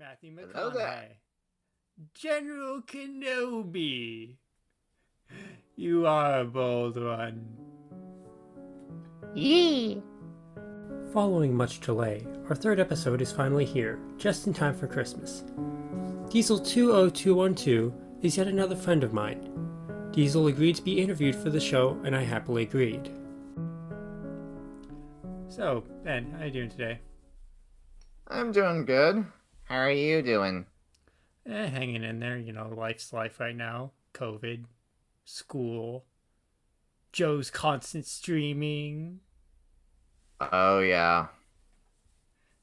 Matthew Hello there. McConaughey. General Kenobi. You are a bold one. Yee. Following much delay, our third episode is finally here, just in time for Christmas. Diesel 20212 is yet another friend of mine. Diesel agreed to be interviewed for the show, and I happily agreed. So, Ben, how are you doing today? I'm doing good. How are you doing? Hanging in there, life's life right now. COVID, school, Joe's constant streaming. Oh yeah.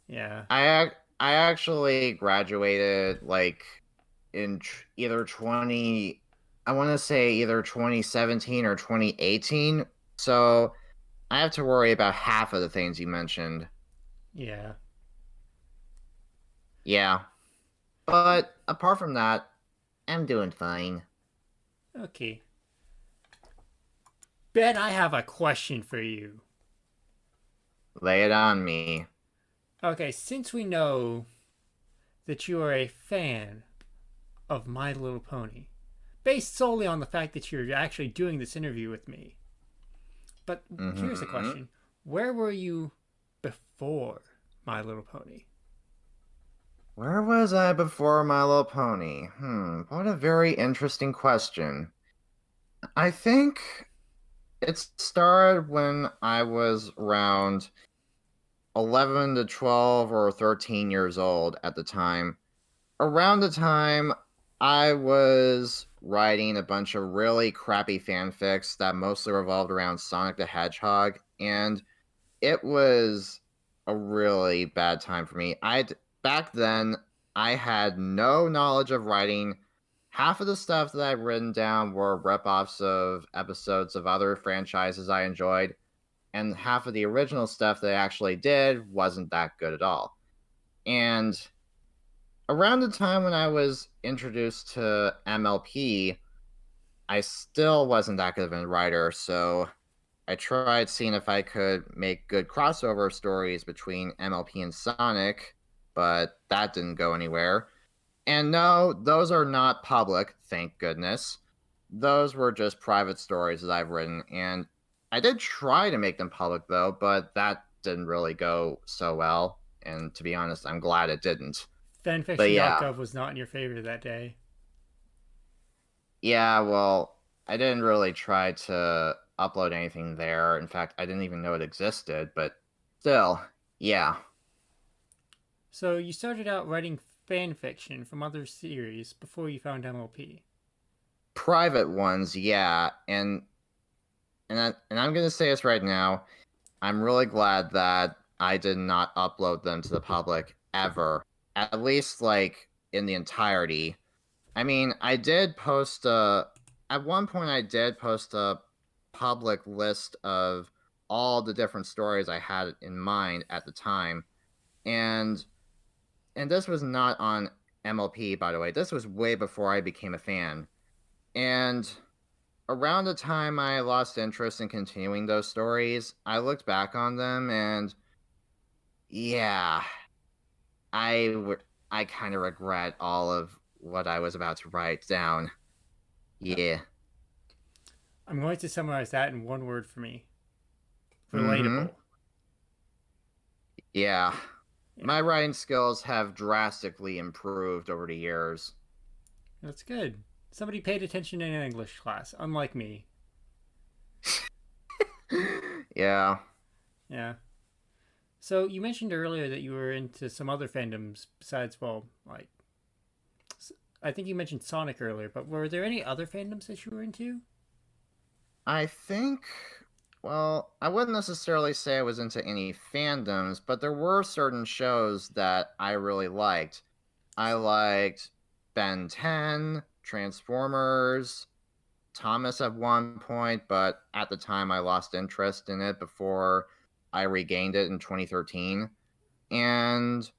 Yeah. I actually graduated like in either 20 I want to say either 2017 or 2018. So I have to worry about half of the things you mentioned. Yeah. Yeah. But apart from that, I'm doing fine. Okay. Ben, I have a question for you. Lay it on me. Okay, since we know that you are a fan of My Little Pony, based solely on the fact that you're actually doing this interview with me, but here's the Mm-hmm. question: where were you before My Little Pony? Where was I before My Little Pony? What a very interesting question. I think it started when I was around 11 to 12 or 13 years old at the time. Around the time I was writing a bunch of really crappy fanfics that mostly revolved around Sonic the Hedgehog, and it was a really bad time for me. Back then I had no knowledge of writing. Half of the stuff that I've written down were rip-offs of episodes of other franchises I enjoyed, and half of the original stuff that I actually did wasn't that good at all. And around the time when I was introduced to MLP, I still wasn't that good of a writer, so I tried seeing if I could make good crossover stories between MLP and Sonic, but that didn't go anywhere. And no, those are not public, thank goodness. Those were just private stories that I've written, and I did try to make them public though, but that didn't really go so well. And to be honest, I'm glad it didn't. But yeah, Fanfiction.gov was not in your favor that day. yeah, well, I didn't really try to upload anything there. In fact, I didn't even know it existed, but still, yeah. So you started out writing fanfiction from other series before you found MLP. Private ones, yeah. And I'm gonna say this right now. I'm really glad that I did not upload them to the public ever. At least like in the entirety. I mean, I did post a at one point I did post a public list of all the different stories I had in mind at the time. And this was not on MLP, by the way. This was way before I became a fan. And around the time I lost interest in continuing those stories, I looked back on them and yeah, I kind of regret all of what I was about to write down. Yep. Yeah. I'm going to summarize that in one word for me: Mm-hmm. relatable. Yeah. Yeah, My writing skills have drastically improved over the years. that's good. Somebody paid attention in an English class, unlike me. Yeah. Yeah. So you mentioned earlier that you were into some other fandoms besides, well, like I think you mentioned Sonic earlier, but were there any other fandoms that you were into? I think, well, I wouldn't necessarily say I was into any fandoms, but there were certain shows that I really liked. I liked Ben 10, Transformers, Thomas at one point, but at the time I lost interest in it before I regained it in 2013. And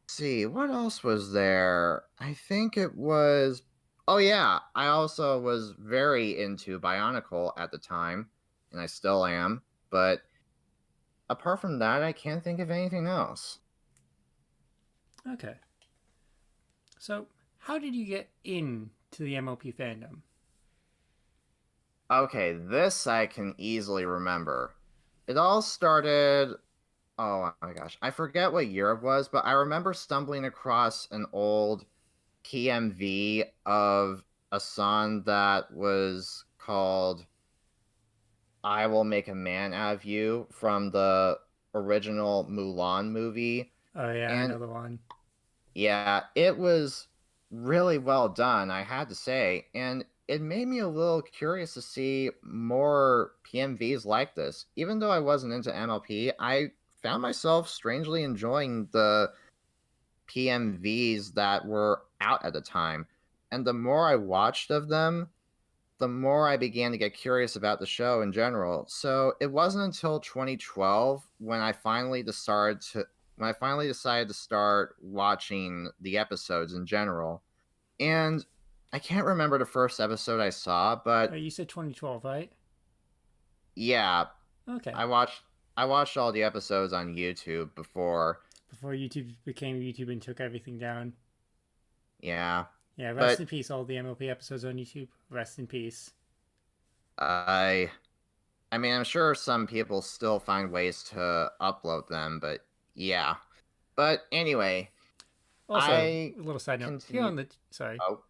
see, what else was there? I think it was. Oh, yeah. I also was very into Bionicle at the time, and I still am. But apart from that, I can't think of anything else. Okay. So, how did you get into the MLP fandom? Okay, this I can easily remember. It all started, oh my gosh, I forget what year it was, but I remember stumbling across an old PMV of a song that was called I Will Make a Man Out of You from the original Mulan movie. Oh yeah, And another one. yeah, it was really well done, I had to say. And it made me a little curious to see more PMVs like this. Even though I wasn't into MLP, I found myself strangely enjoying the PMVs that were out at the time. And the more I watched of them, the more I began to get curious about the show in general. So it wasn't until 2012 when I finally decided to start watching the episodes in general. And I can't remember the first episode I saw, but You said 2012, right? yeah, Okay. I watched I watched all the episodes on YouTube before. Before YouTube became YouTube and took everything down. Yeah. Yeah, rest in But peace, all the MLP episodes on YouTube. Rest in peace. I I mean, I'm sure some people still find ways to upload them, but yeah. But anyway, Also, I a little side note. Here continue. on the sorry, Oh,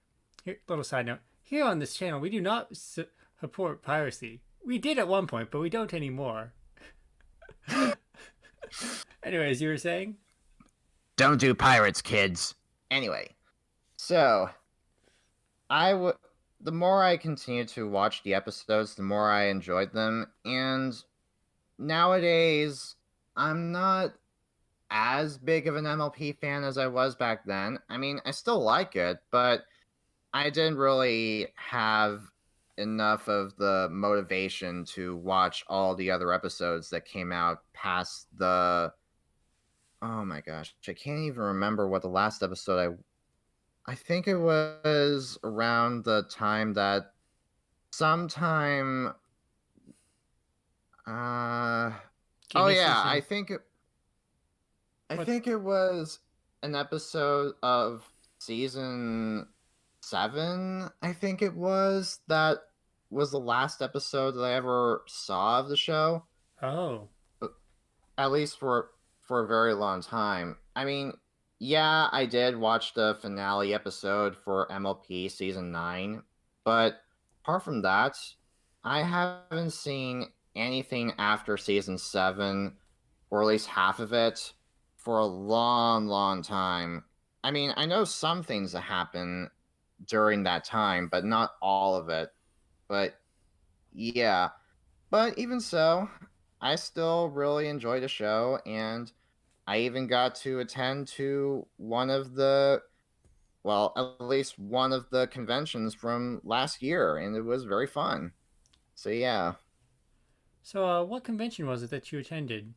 little side note. Here on this channel, we do not support piracy. We did at one point, but we don't anymore. Anyways, you were saying? don't do pirates, kids. Anyway, so I would. The more I continued to watch the episodes, the more I enjoyed them, and nowadays I'm not as big of an MLP fan as I was back then. I mean, I still like it, but I didn't really have enough of the motivation to watch all the other episodes that came out past the oh my gosh, I can't even remember what the last episode I think it was around the time that sometime uh Give oh me a yeah, suggestion. I What? think it was an episode of season 7, I think it was. That was the last episode that I ever saw of the show, Oh, at least for a very long time. I mean, yeah, I did watch the finale episode for MLP season 9, but apart from that, I haven't seen anything after season 7, or at least half of it, for a long, long time. I mean, I know some things that happen during that time, but not all of it. But yeah, but even so, I still really enjoy the show, and I even got to attend to one of the, well, at least one of the conventions from last year, and it was very fun. So yeah, so what convention was it that you attended?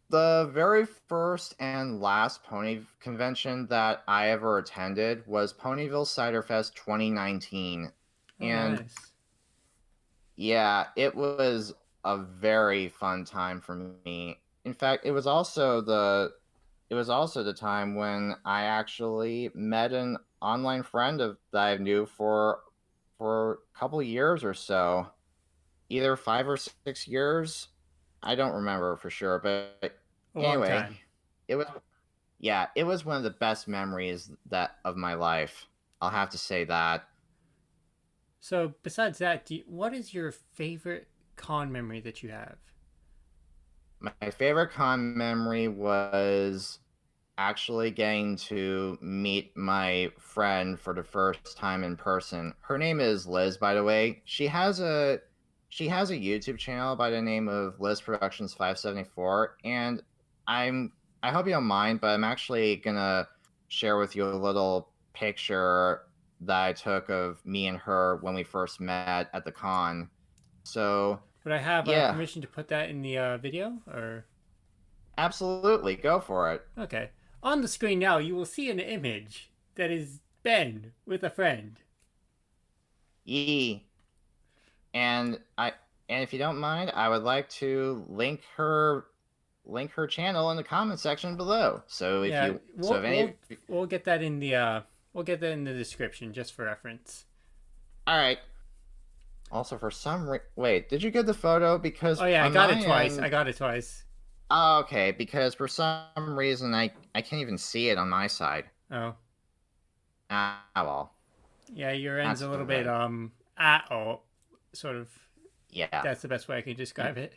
the very first and last pony convention that I ever attended was Ponyville Cider Fest 2019. Oh, And nice. yeah, it was a very fun time for me. In fact, it was also the time when I actually met an online friend of that I knew for a couple years or so, either 5 or 6 years. I don't remember for sure, but A long anyway, time. it was yeah, it was one of the best memories that of my life. I'll have to say that. So, besides that, what is your favorite con memory that you have? My favorite con memory was actually getting to meet my friend for the first time in person. Her name is Liz, by the way. She has a YouTube channel by the name of Liz Productions 574, and I hope you don't mind, but I'm actually gonna share with you a little picture that I took of me and her when we first met at the con. So Would I have yeah, permission to put that in the video? Or absolutely, go for it. okay, on the screen now, you will see an image that is Ben with a friend. Yee. And I and if you don't mind, I would like to link her link her channel in the comment section below. So if Yeah, you, so if any, we'll get that in the description just for reference. all right. Also, for some wait, did you get the photo? Because Oh yeah, I on got my it twice. I end, got it twice. oh, okay. Because for some reason I can't even see it on my side. Oh. Ah, well, Yeah, your end's that's a little bit pathetic. sort of. Yeah, That's the best way I can you, describe it.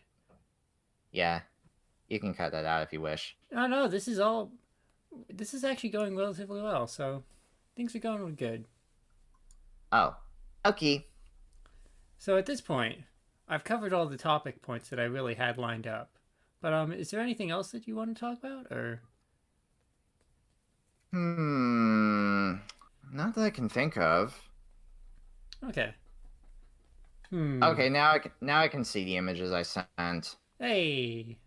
yeah. You can cut that out if you wish. Oh no, this is all. This is actually going relatively well, so things are going good. Oh, okay. So at this point, I've covered all the topic points that I really had lined up. But is there anything else that you want to talk about, or? Not that I can think of. Okay. Hmm. Okay, now I can see the images I sent. Hey.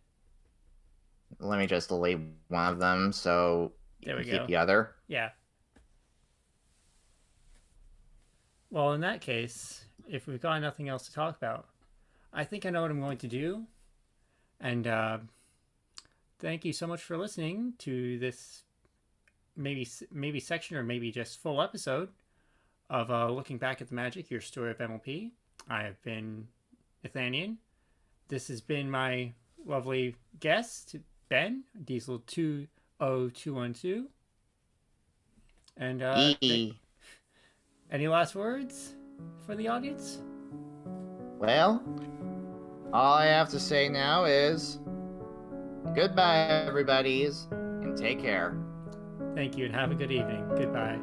Let me just delete one of them so you There can we keep go. the other. Yeah. Well, in that case, if we've got nothing else to talk about, I think I know what I'm going to do. And thank you so much for listening to this maybe section or maybe just full episode of Looking Back at the Magic, Your Story of MLP. I have been Nathaniel. This has been my lovely guest, Ben, Diesel20212. And E. any last words for the audience? Well, all I have to say now is goodbye, everybody's, and take care. Thank you and have a good evening. Goodbye.